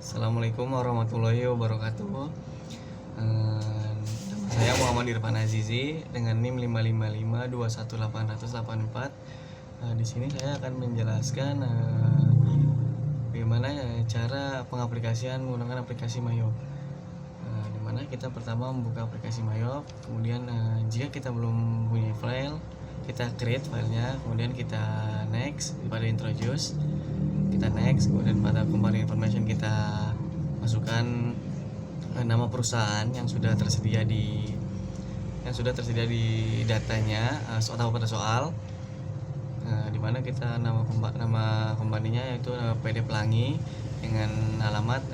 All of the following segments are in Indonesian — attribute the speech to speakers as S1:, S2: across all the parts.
S1: Assalamualaikum warahmatullahi wabarakatuh. Nama saya Muhammad Irfan Azizi dengan NIM 5552184. Di sini saya akan menjelaskan bagaimana cara pengaplikasian menggunakan aplikasi Mayop. Di mana kita pertama membuka aplikasi Mayop, kemudian jika kita belum punya file, kita create filenya, kemudian kita next pada introduce, kita next, kemudian pada company information kita masukkan nama perusahaan yang sudah tersedia di datanya atau pada soal, di mana kita nama kompaninya yaitu PD Pelangi dengan alamat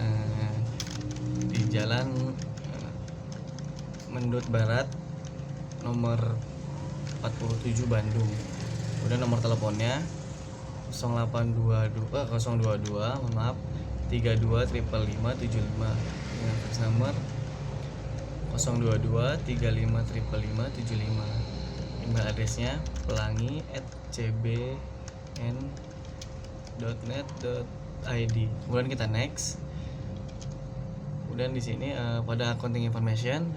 S1: di Jalan Mendut Barat nomor 47 Bandung. Kemudian nomor teleponnya 022 mohon maaf 32555575, dengan fax nomor 02235555575. Email adresnya pelangi@cbn.net.id. Kemudian kita next. Kemudian di sini pada accounting information,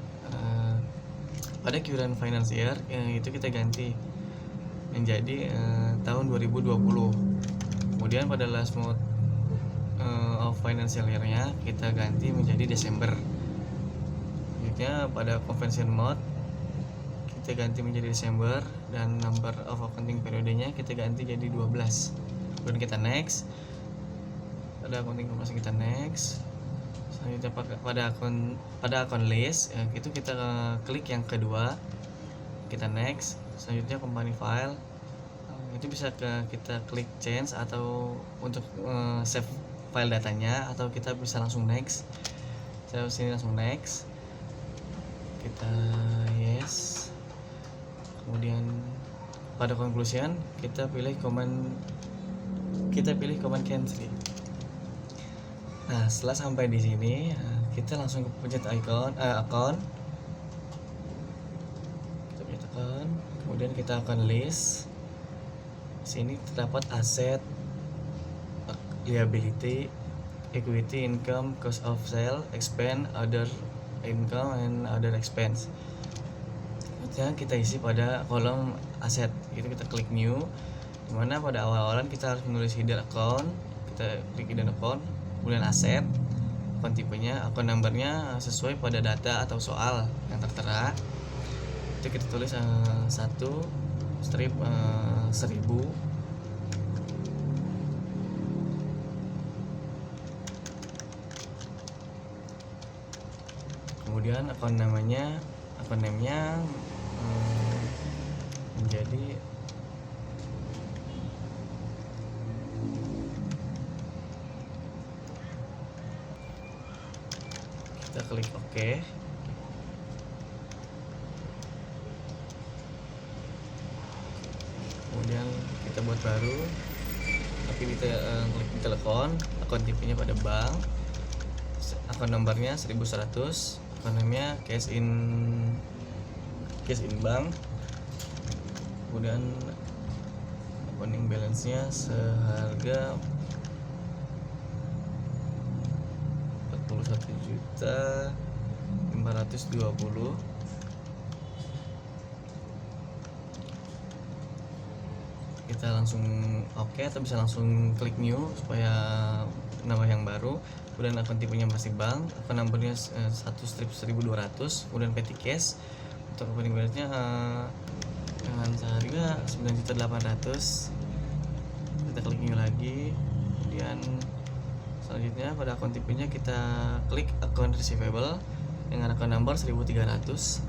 S1: pada current financial itu kita ganti menjadi tahun 2020. Kemudian pada last mode of financial year-nya kita ganti menjadi Desember. Selanjutnya pada convention mode kita ganti menjadi Desember, dan number of accounting periodenya kita ganti jadi 12. Kemudian kita next. Pada accounting information kita next. Selanjutnya pada akun list itu kita klik yang kedua, kita next. Selanjutnya company file itu bisa kita klik change atau untuk save file datanya, atau kita bisa langsung next. Saya sini langsung next, kita yes. Kemudian pada conclusion kita pilih command cancel. Nah, setelah sampai di sini kita langsung pencet account. Kita pencet account, kemudian kita akan list. Sini terdapat aset, liability, equity, income, cost of sale, expense, other income and other expense. Kemudian kita isi pada kolom aset. Itu kita klik new, dimana pada awal-awalan kita harus menulis hidden account. Kita klik hidden account, kemudian aset, akun tipenya, akun numbernya sesuai pada data atau soal yang tertera. Itu kita tulis 1/1000. Kemudian akun name-nya menjadi kita klik OK. Kemudian kita buat baru, tapi kita klik di telepon, akun tipenya pada bank, akun nomornya 1100, akun namanya cash in bank. Kemudian opening balance-nya seharga 41.520.000. Kita langsung oke, atau bisa langsung klik new supaya nama yang baru. Kemudian akun tipenya masih bank, akun nomornya 1/1200, kemudian petty cash. Untuk opening balance-nya dengan seharga 9.800.000. kita klik new lagi. Kemudian selanjutnya pada akun tipenya kita klik akun receivable dengan akun nomor 1300.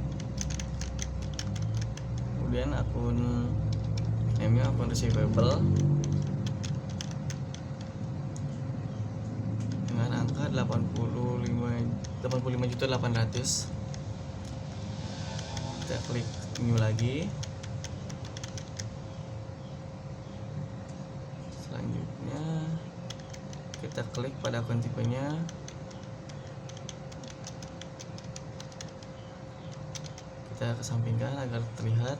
S1: Kemudian akun name-nya akun receivable dengan angka 85.800.000. Kita klik new lagi. Selanjutnya kita klik pada akun tipenya, kita kesampingkan agar terlihat.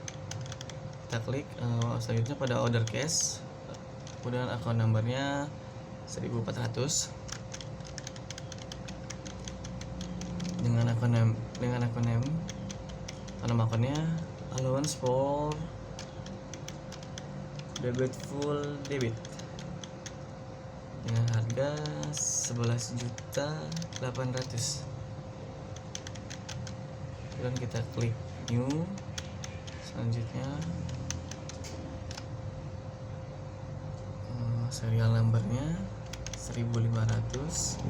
S1: Kita klik selanjutnya pada order cash, kemudian akun nomornya 1400. dengan nama akunnya allowance for full debit dengan harga 11.800.000. Dan kita klik new. Selanjutnya serial numbernya 1500,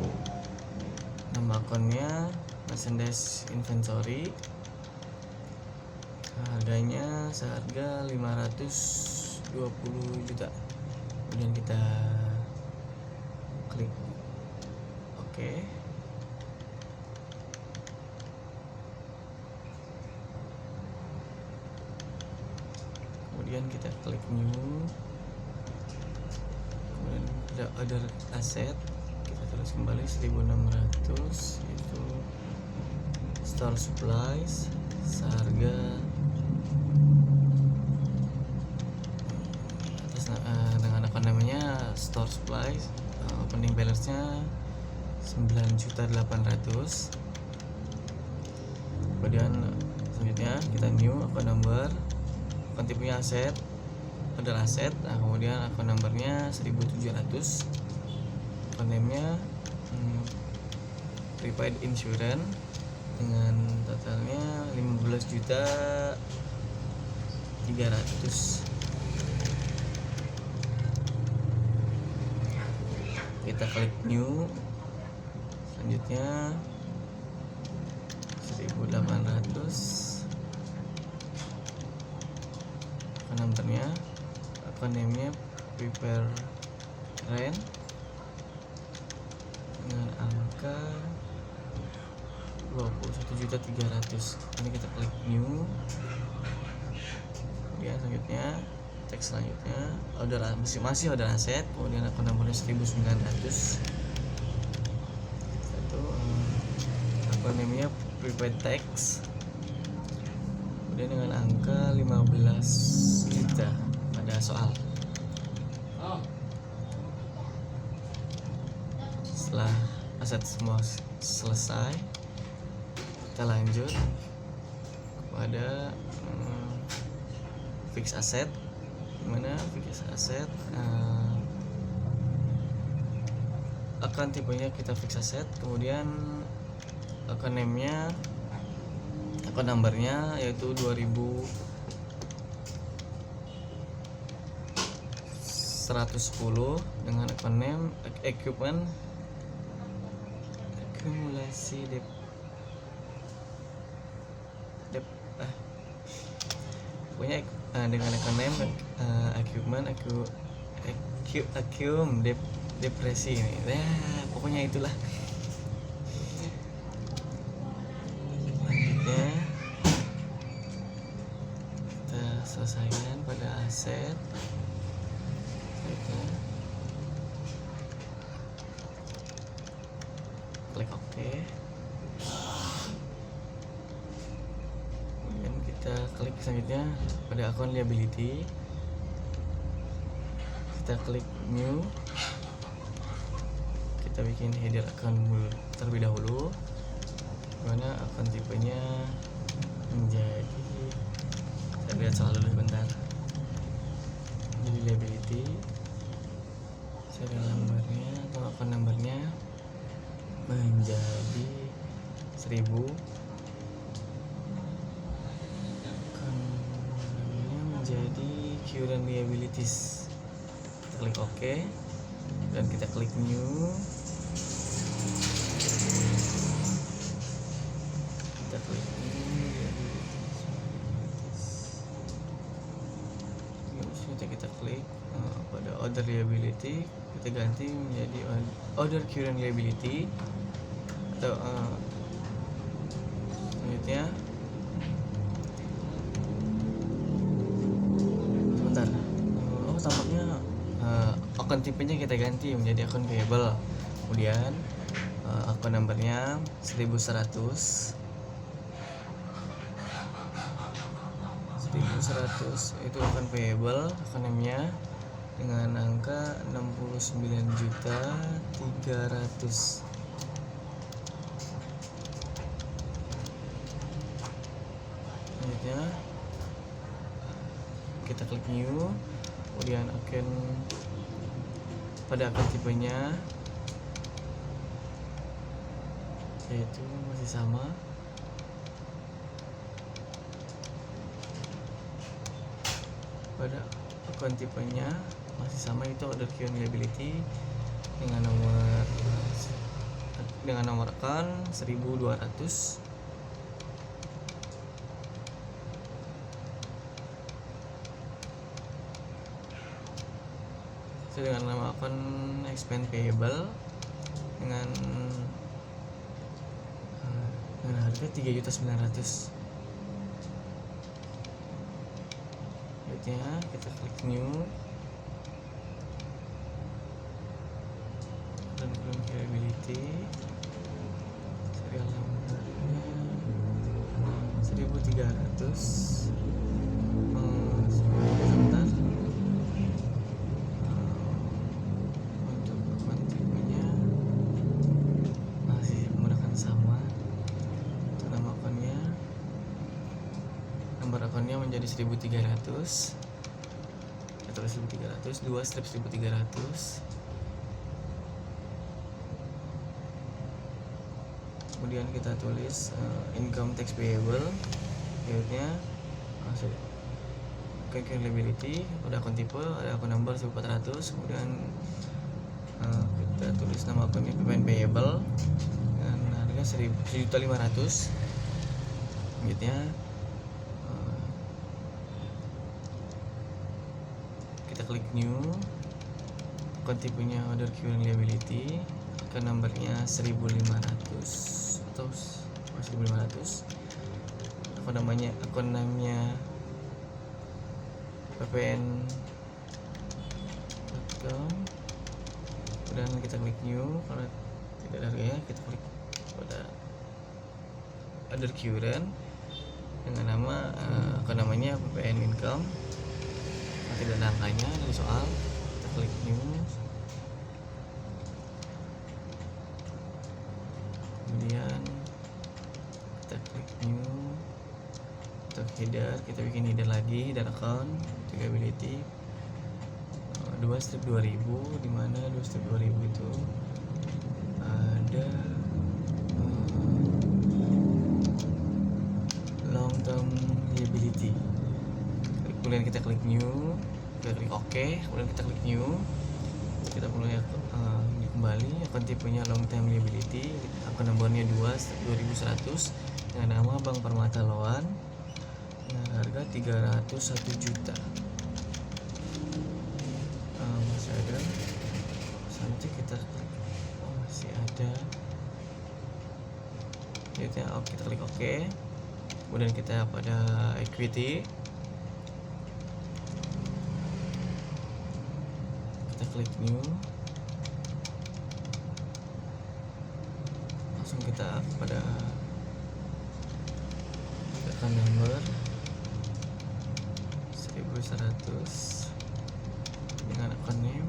S1: nama akunnya merchandise inventory, harganya seharga 520 juta. Kemudian kita klik oke. Kemudian kita klik new. Kemudian ada order aset, kita tulis kembali 1600, itu store supplies seharga dengan akun namanya store supplies, opening balance nya 9.800.000. Kemudian selanjutnya kita new akun number, akun tipenya aset, order aset. Nah, kemudian akun numbernya 1700, akun name-nya prepaid insurance dengan totalnya 15.300.000. Kita klik new. Selanjutnya 1.800, akun numbernya, akun name-nya prepare rent dengan angka 21.300.000. Ini kita klik new. Kemudian selanjutnya teks selanjutnya order masih order aset, kemudian akun nomornya 1900. Itu akun namanya prepaid tax, kemudian dengan angka 15 juta pada soal. Setelah aset semua selesai, kita lanjut kepada fix asset. Dimana fix asset akan tipenya kita fix asset, kemudian akun name-nya, akun numbernya yaitu 2110 dengan akun name equipment akumulasi pokoknya dengan akun name equipment depresi ini. Pokoknya itulah. Selanjutnya kita selesaikan pada aset. Klik OK. Kemudian kita klik selanjutnya pada akun liability. Kita klik new. Kita bikin header akun terlebih dahulu, mana akun tipenya menjadi, saya lihat soal dulu sebentar. Jadi liability, serial numbernya atau akun numbernya menjadi 1000, akun namanya menjadi current liabilities. Kita klik OK dan kita klik new. Kita klik new kita klik pada order liability, kita ganti menjadi order current liability atau selanjutnya sebentar. Tampaknya akun tipenya kita ganti menjadi akun payable. Kemudian akun numbernya 1100 itu akun payable, akun namanya dengan angka 69.300.000. Selanjutnya kita klik new, kemudian pada akun tipenya yaitu masih sama. Pada akun tipenya masih sama, itu order queue liability dengan nomor akun 1200. Dengan nama akun expand payable dengan harga 3.900.000. Selanjutnya kita klik new dan liability, serial numbernya 1.300. Sebentar. Untuk akun tipenya masih menggunakan sama. Untuk nama akunnya, nomor akunnya menjadi 1.300. Kita tulis 1.300, 2/1.300. Kemudian kita tulis income tax payable, yaitu liability, ada akun tipe, ada akun number 1400. Kemudian kita tulis nama akunnya PPN payable dengan harga 1.500.000. Selanjutnya kita klik new, akun tipenya order queue liability, akun numbernya 1.500 atau 1.500. Akun namanya ppn.com. Kemudian kita klik new, karena tidak ada harganya kita klik pada order queue dengan nama akun namanya ppn income, tidak ada angkanya dari soal. Kita klik new, kemudian kita klik new. Untuk header, kita bikin header lagi, header account liability 2/2000, dimana 2/2000 itu ada long term liability. Kemudian kita klik new, kita klik OK, kemudian kita klik new. Kita mulai kembali, akun tipenya long term liability, akun nomornya 2/2100 dengan nama Bank Permata Loan dengan harga 301 juta. Masih ada. Selanjutnya kita klik, masih ada. Kita klik OK. Kemudian kita pada equity, kita klik new, langsung kita pada akun number 1100 dengan akun name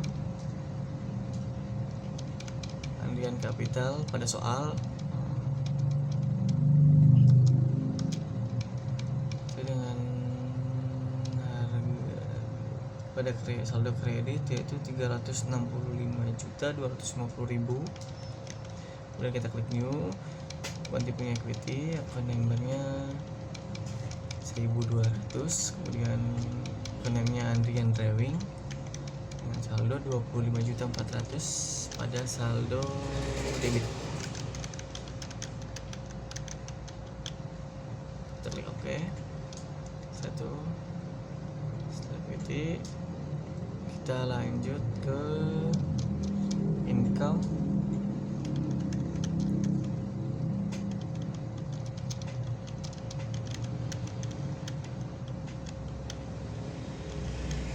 S1: Andrian Capital. Pada soal dengan harga pada saldo kredit yaitu 365.250.000. Kemudian kita klik new, akun tipenya equity, akun numbernya 1.200. Kemudian akun namanya Andrian Driving dengan saldo 25.400 pada saldo debit. Kita klik OK. Setelah equity, kita lanjut ke income.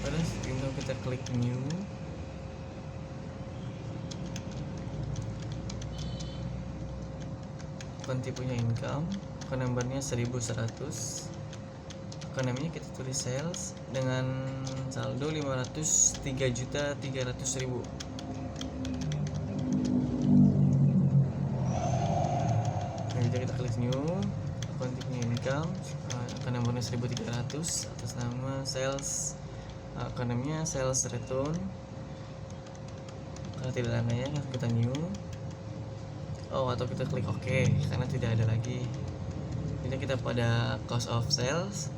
S1: Pada income kita klik new, akun tipenya income, akun nomornya 1100. Akun namanya kita tulis sales dengan saldo 503.300.000. Nah, kita klik new, akun tipenya income, akun nomornya 1300, atas nama sales, akun namanya sales return. Kalau tidak adanya kita new, atau kita klik OK karena tidak ada lagi. Jadi kita pada cost of sales,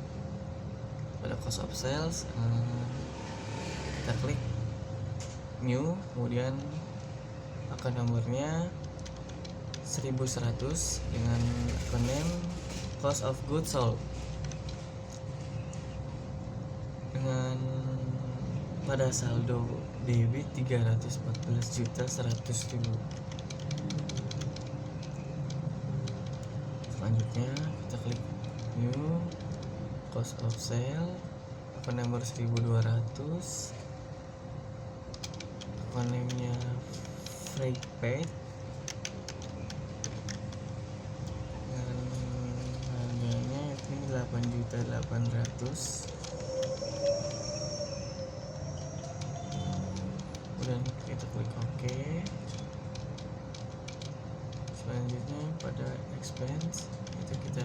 S1: kita klik new, kemudian akun nomornya 1100 dengan akun name cost of goods sold, dengan pada saldo debit 314.100.000. Selanjutnya kita klik new, cost of sale, akun nomor 1200, akun name-nya freight paid, dengan harganya ini 8.800.000. Kemudian kita klik OK. Selanjutnya pada expense itu kita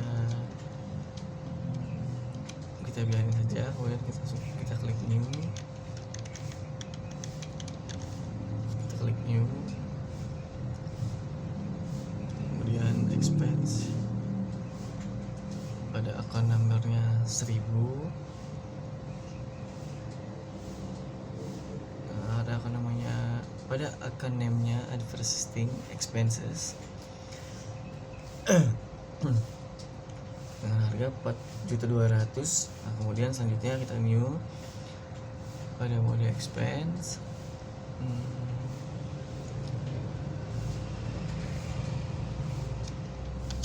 S1: biarin saja, kemudian kita klik new, kemudian expense pada akun nomornya 1000, ada akun namanya, pada akun name-nya advertising expenses dengan harga 4.200.000. Nah, kemudian selanjutnya kita new pada mode expense,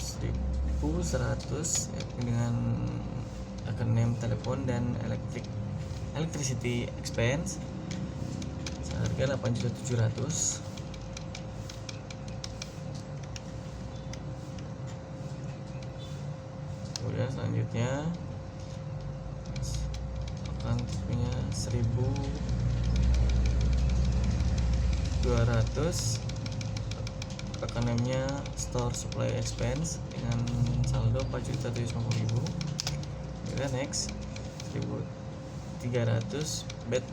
S1: 1.100 dengan akun name telepon dan electricity expense seharga 8.700.000. Kemudian selanjutnya akan tipenya 1.200, akun name-nya store supply expense dengan saldo 4.750.000. Kemudian next 1.300 bad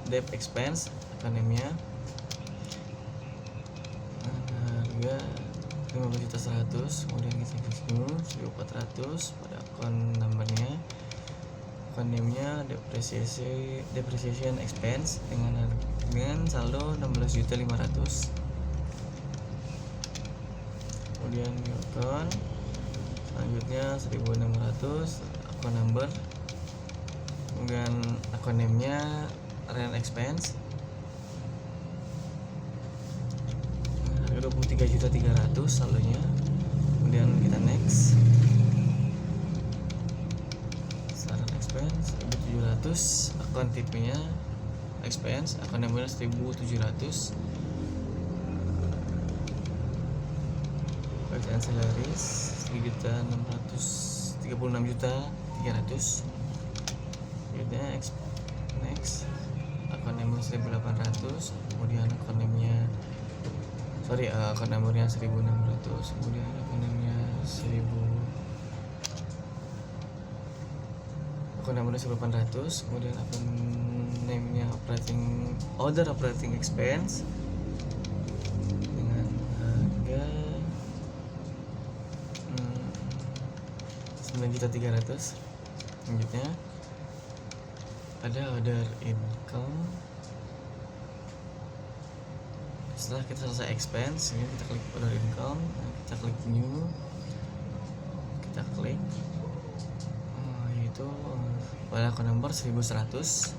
S1: debt expense, akun name-nya harga 15.100.000. Kemudian kita klik new 1.400 pada akun nomornya, akun name-nya depreciation expense dengan saldo 16.500.000. Kemudian new account, selanjutnya 1.600 akun number, kemudian akun name-nya rent expense harga 23.300.000 saldonya. Kemudian kita next, rent expense 1.700, akun tipenya expense, akun nomornya 1.700, bagi ancillaries 3.636.300. Kemudian next akun nomor 1.800, kemudian akun nomornya akun nomornya 1.600, kemudian akun nomornya 1.800, kemudian akun name-nya operating expense dengan harga 9.300.000. Selanjutnya ada order income. Setelah kita selesai expense, ini kita klik order income, kita klik new, kita klik yaitu pada akun nomor 1100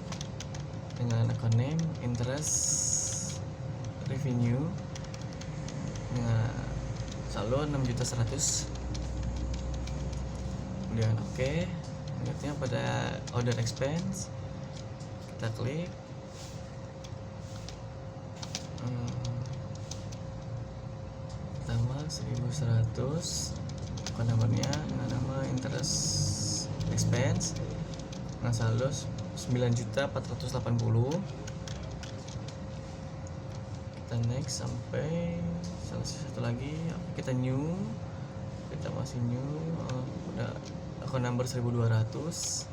S1: dengan akun name interest revenue dengan saldo 6.100.000. Kemudian oke. Selanjutnya pada order expense kita klik pertama 1.100, akun nomornya dengan nama interest expense dengan saldo 9.480.000. Kita next sampai selesai satu lagi, kita new kita masih new, udah akun number 1200,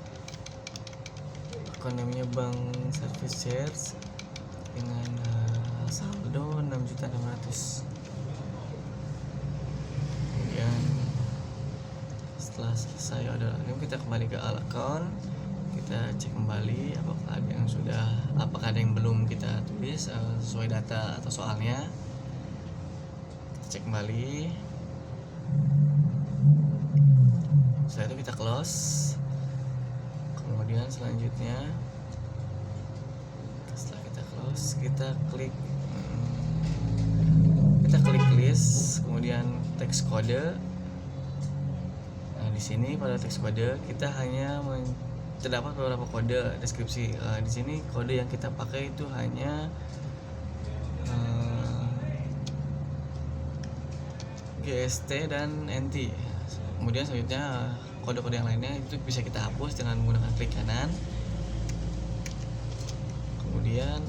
S1: akun namanya Bank Service Shares dengan saldo 6.600.000. Kemudian setelah selesai order ini kita kembali ke account, kita cek kembali apakah ada yang belum kita tulis sesuai data atau soalnya. Kita cek kembali, setelah itu kita close. Kemudian selanjutnya setelah kita close, kita klik list, kemudian teks kode. Nah, di sini pada teks kode kita hanya terdapat beberapa kode deskripsi. Di sini kode yang kita pakai itu hanya GST dan NT. Kemudian selanjutnya kode-kode yang lainnya itu bisa kita hapus dengan menggunakan klik kanan. Kemudian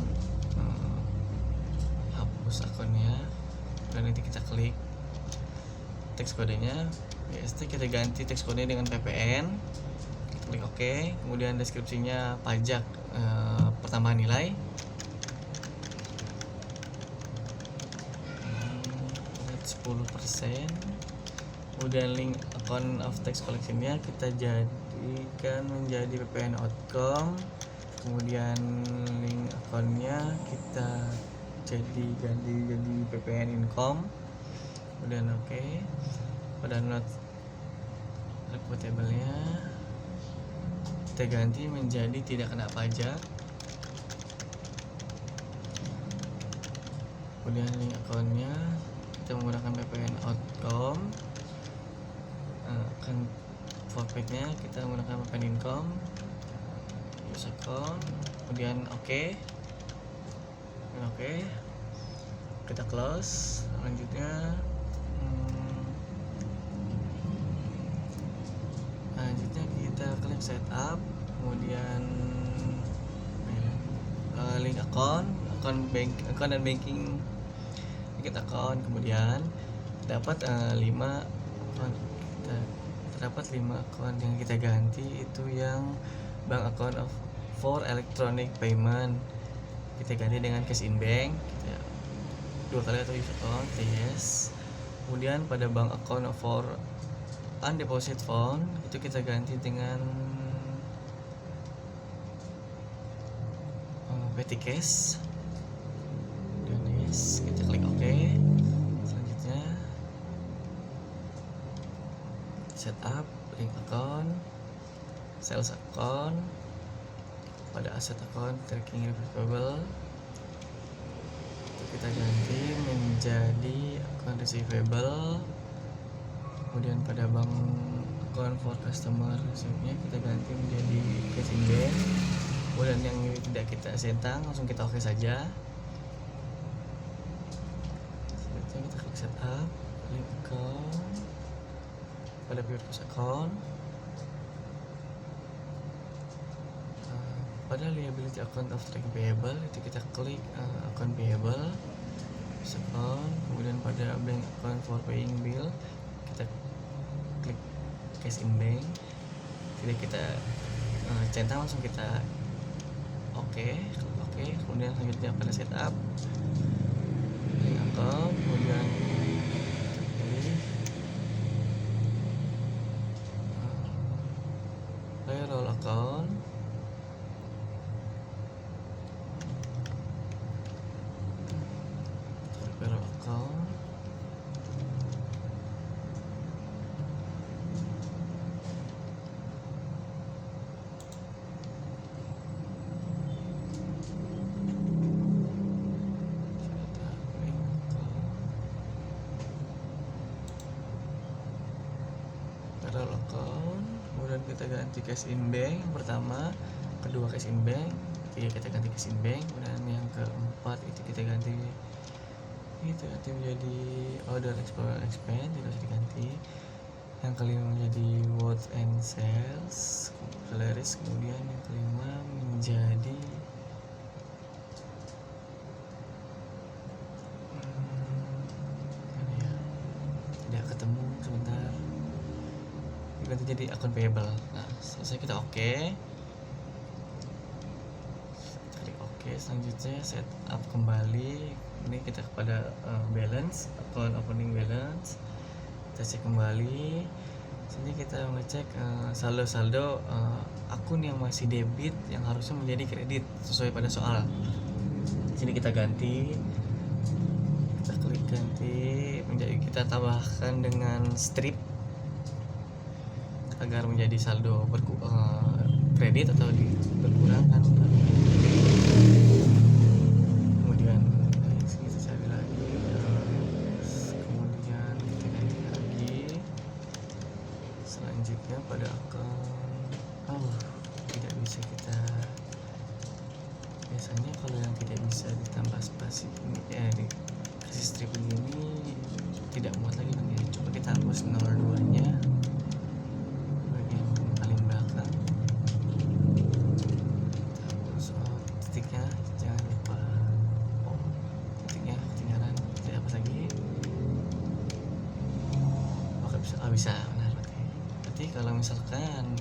S1: hapus akunnya, dan nanti kita klik teks kodenya GST, kita ganti teks kodenya dengan PPN, kita klik OK. Kemudian deskripsinya pajak pertambahan nilai, 10%. Kemudian link account of tax collection-nya kita jadikan menjadi PPN outcome. Kemudian link account-nya kita ganti jadi PPN income. Kemudian oke. Pada not reportable-nya kita ganti menjadi tidak kena pajak. Kemudian link account-nya kita menggunakan PPN outcome. Kan formatnya kita menggunakan PPN income, use account, kemudian oke, kita close. Selanjutnya kita klik setup, kemudian link account dan banking, kita account. Kemudian dapat 5 akun yang kita ganti, itu yang bank account for electronic payment kita ganti dengan cash in bank, kita 2 kali atau use account, yes. Kemudian pada bank account for undeposit fund itu kita ganti dengan petty cash, dan yes, kita klik OK. Selanjutnya setup link account, sales account, pada asset account tracking receivable itu kita ganti menjadi account receivable. Kemudian pada bank account for customer receipt-nya kita ganti menjadi cash in bank. Kemudian yang tidak kita centang langsung kita oke saja. Selanjutnya kita klik setup link account pada purpose account. Pada liability account of tracking payable itu kita klik account payable, account. Kemudian pada bank account for paying bill kita klik cash in bank, tidak kita centang, langsung kita klik oke. Kemudian selanjutnya pada setup link account, kemudian pilih payroll account, payroll account. Payroll account, kemudian kita ganti cash in bank pertama, kedua cash in bank, ketiga kita ganti cash in bank, kemudian yang keempat itu kita ganti menjadi order export expense, tidak usah diganti. Yang kelima menjadi worth and sales salaries, kemudian yang kelima menjadi tidak ketemu sebentar. berganti jadi akun payable. Nah selesai kita oke. Klik oke. Selanjutnya setup kembali. Ini kita kepada balance, account opening balance. Kita cek kembali. Sini kita ngecek saldo akun yang masih debit yang harusnya menjadi kredit sesuai pada soal. Sini kita ganti, kita klik ganti menjadi, kita tambahkan dengan strip agar menjadi saldo kredit atau berkurang kan. Kemudian kita cari lagi, kemudian kita ganti lagi. Selanjutnya pada akun tidak bisa kita, biasanya kalau yang tidak bisa ditambah spasi dikasih strip begini tidak muat lagi kan ya. Coba kita hapus 02 nya bagian paling belakang, kita hapus titiknya, jangan lupa titiknya ketinggalan, kita hapus lagi. Oke bisa benar. Berarti kalau misalkan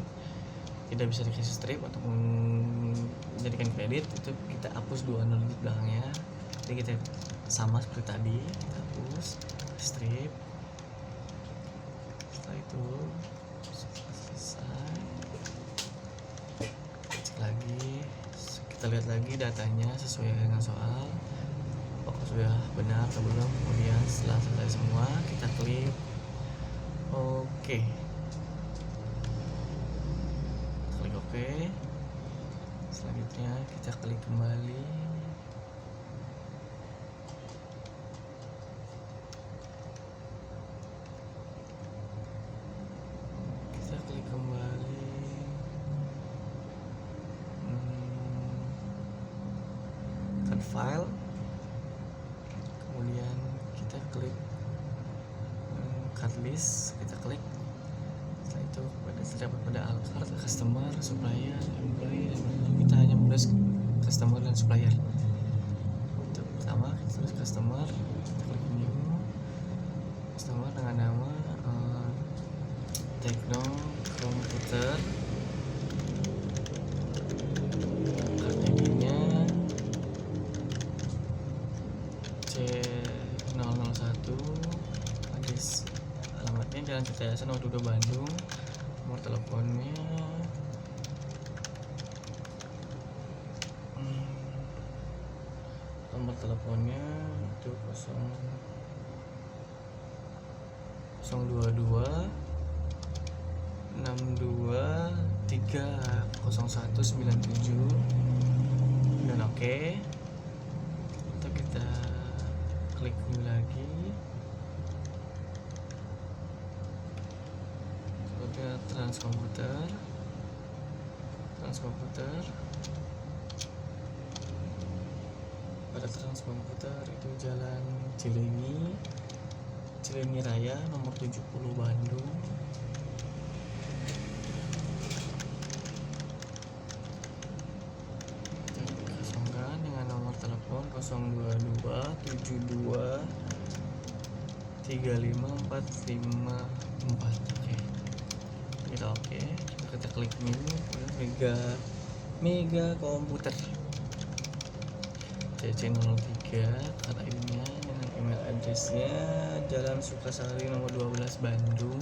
S1: tidak bisa dikasih strip untuk menjadikan kredit, itu kita hapus 20 di belakangnya. Jadi kita sama seperti tadi, kita hapus strip. Setelah itu selesai, cek lagi, kita lihat lagi datanya sesuai dengan soal, apakah sudah benar atau belum. Kemudian setelah selesai semua kita klik oke. Oke, selanjutnya kita klik kembali. Kita klik kembali. Cut file. Kemudian kita klik cut list. Kita klik. Setelah itu terdapat pada alcard, customer, supplier, employee, kita hanya menulis customer dan supplier. Untuk pertama kita tulis customer, kita klik new, customer dengan nama Tekno Komputer, card ID-nya C001, address alamatnya Jalan Tirta nomor 2 Bandung, nomor teleponnya itu 022 62 30197 dan oke. Atau kita klik new lagi. Transkomputer pada Transkomputer itu Jalan Cilenyi Raya nomor 70 Bandung. Kita kosongkan dengan nomor telepon 022 72 35 454. Kita oke. Kita klik new, Mega Komputer CC03, karena ID-nya dengan email address-nya Jalan Sukasari nomor 12 Bandung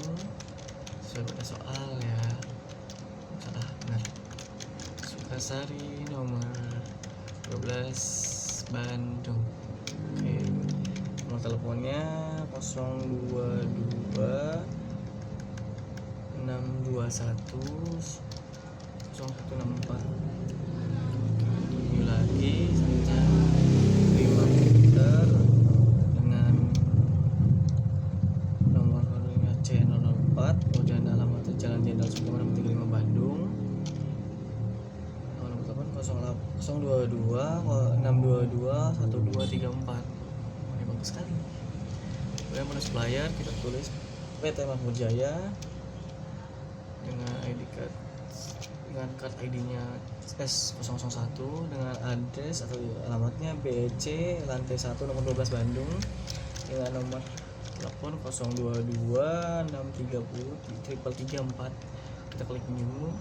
S1: sesuai pada soal ya. Salah benar, Sukasari nomor 12 Bandung. Oke. Nomor teleponnya 022 621 0164. Ini lagi selanjutnya 5 meter dengan nomor harinya C004, kemudian alamat Jalan Jenderal Sudirman nomor 35 Bandung. Nomor telepon 022 622 1234. Ini bagus sekali. Kemudian pada supplier kita tulis PT Mahmud Jaya dengan ID card, dengan card ID-nya S001 dengan address atau alamatnya BC lantai 1 nomor 12 Bandung dengan nomor telepon 022 630 334. Kita klik new.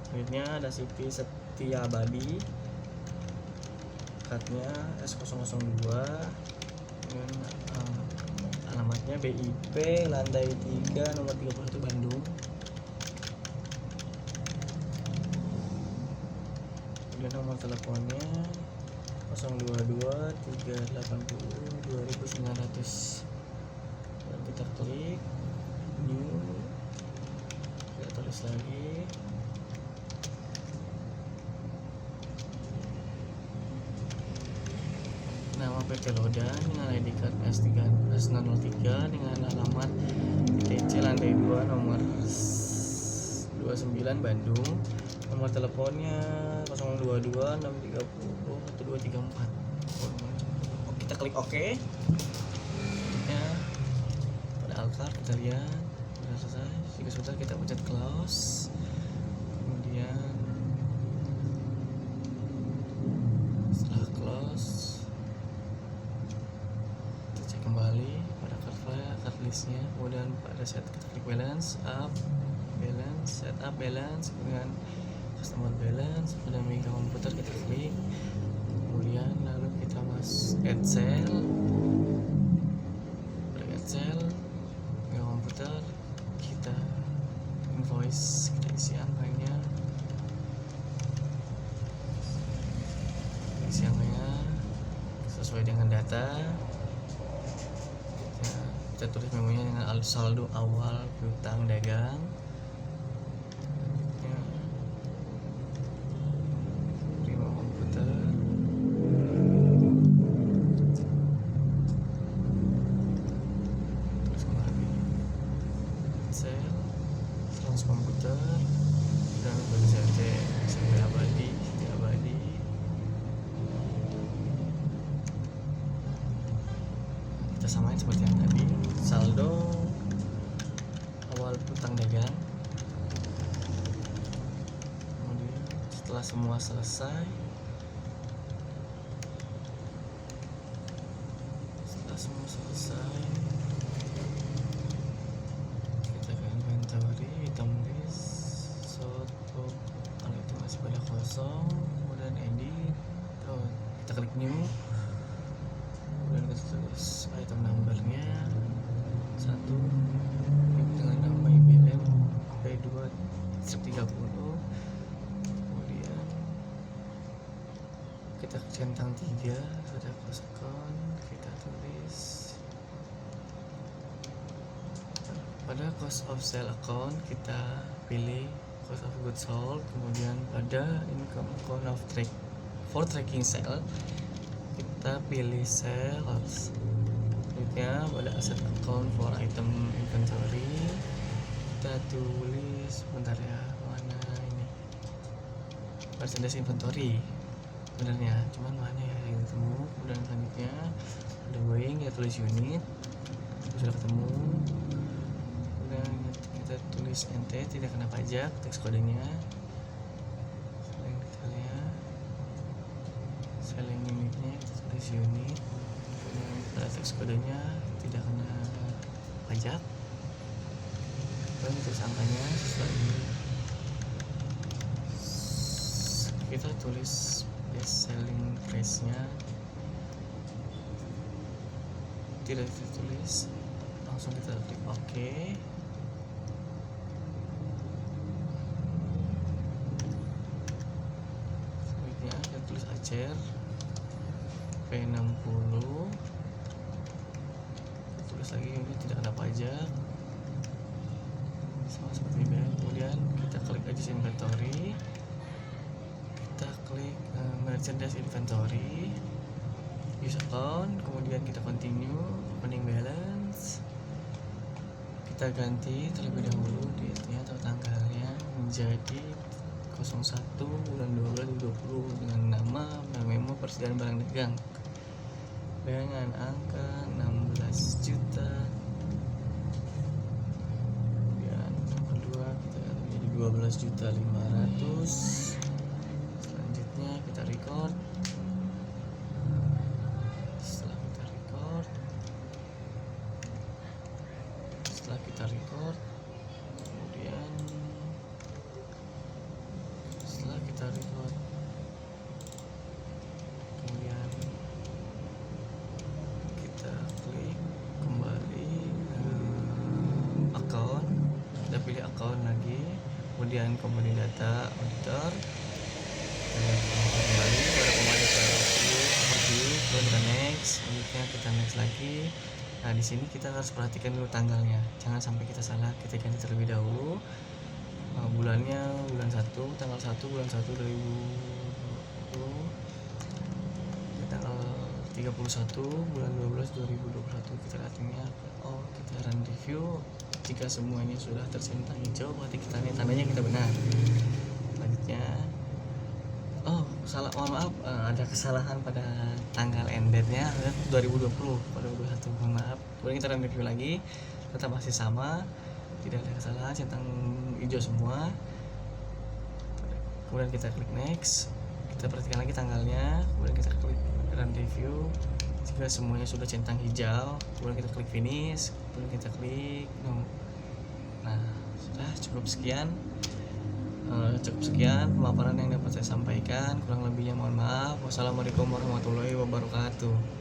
S1: Selanjutnya ada Siti Setiabadi, cardnya S002 dengan alamatnya BIP lantai 3 nomor 31 Bandung. Kemudian nomor teleponnya 022 380 2900. Dan kita klik new, kita tulis lagi nama PT Loda dengan ID card S003 dengan alamat ITC lantai 2 nomor 29 Bandung. Nomor teleponnya 022 630 1234. Kita klik OK. Ya, pada Alkar kita lihat sudah selesai. Jika sudah, kita pencet close. Kemudian setelah close, kita cek kembali pada card listnya. Kemudian pada set kita klik balance, set up balance dengan customer balance. Pada mega komputer kita klik, kemudian lalu kita add cell. Pada add cell mega komputer, kita invoice, kita isi angkanya, sesuai dengan data. Kita tulis memonya dengan saldo awal piutang dagang. Komputer dan Setiabadi. Kita samain seperti yang tadi, saldo awal piutang dagang. Kemudian setelah semua selesai, kita ke inventory, item list, sort. Kalau itu masih pada kosong, kemudian edit, kita klik new, kemudian kita tulis item numbernya 1 dengan nama IBM P2 30. Kemudian kita centang 3 sudah cost account, kita tulis pada cost of sale account, kita pilih cost of goods sold. Kemudian pada income account of for tracking sale, kita pilih sales. Selanjutnya pada asset account for item inventory, kita tulis, bentar ya, mana ini, merchandise inventory sebenarnya, cuman mana ya yang ketemu. Kemudian selanjutnya ada weighing, kita tulis unit, sudah ketemu. Kemudian kita tulis NT, tidak kena pajak, teks kodenya. Selain kita lihat selling unitnya, kita tulis unit. Kemudian pada teks kodenya tidak kena pajak. Dan tulis angkanya sesuai. Kita tulis best selling price-nya, tidak ditulis, langsung kita klik OK. Selanjutnya kita tulis acer P60, kita tulis lagi ini tidak ada pajak, sama seperti ini. Kemudian kita klik adjust inventory, kita klik merchandise inventory, use account, kemudian kita continue, opening balance. Kita ganti terlebih dahulu date-nya atau tanggalnya menjadi 01 bulan 12 2020 dengan nama memo persediaan barang dagang dengan angka 16 juta. Kemudian yang kedua kita menjadi 12.500.000. Selanjutnya kita record. Setelah kita record, Setelah kita record, kemudian setelah kita record, kemudian kita klik kembali account, kita pilih account lagi, kemudian kembali data auditor, kembali pada kembali ke overview, kemudian kita next, selanjutnya kita next lagi. Nah di sini kita harus perhatikan dulu tanggalnya, jangan sampai kita salah. Kita ganti terlebih dahulu bulannya bulan 1, tanggal 1 bulan 1 2020, tanggal 31 bulan 12 2021. Kita lihatnya, oh kita run review. Jika semuanya sudah tercentang hijau, berarti kita lihat tandanya kita benar. Selanjutnya, oh salah, mohon maaf, ada kesalahan pada tanggal end date-nya 2020 pada 2021, mohon maaf. Kemudian kita run review lagi, tetap masih sama, tidak ada kesalahan, centang hijau semua. Kemudian kita klik next, kita perhatikan lagi tanggalnya, kemudian kita klik run review. Jika semuanya sudah centang hijau, kemudian kita klik finish, kemudian kita klik no. Nah sudah cukup sekian. Pemaparan yang dapat saya sampaikan. Kurang lebihnya mohon maaf. Wassalamualaikum warahmatullahi wabarakatuh.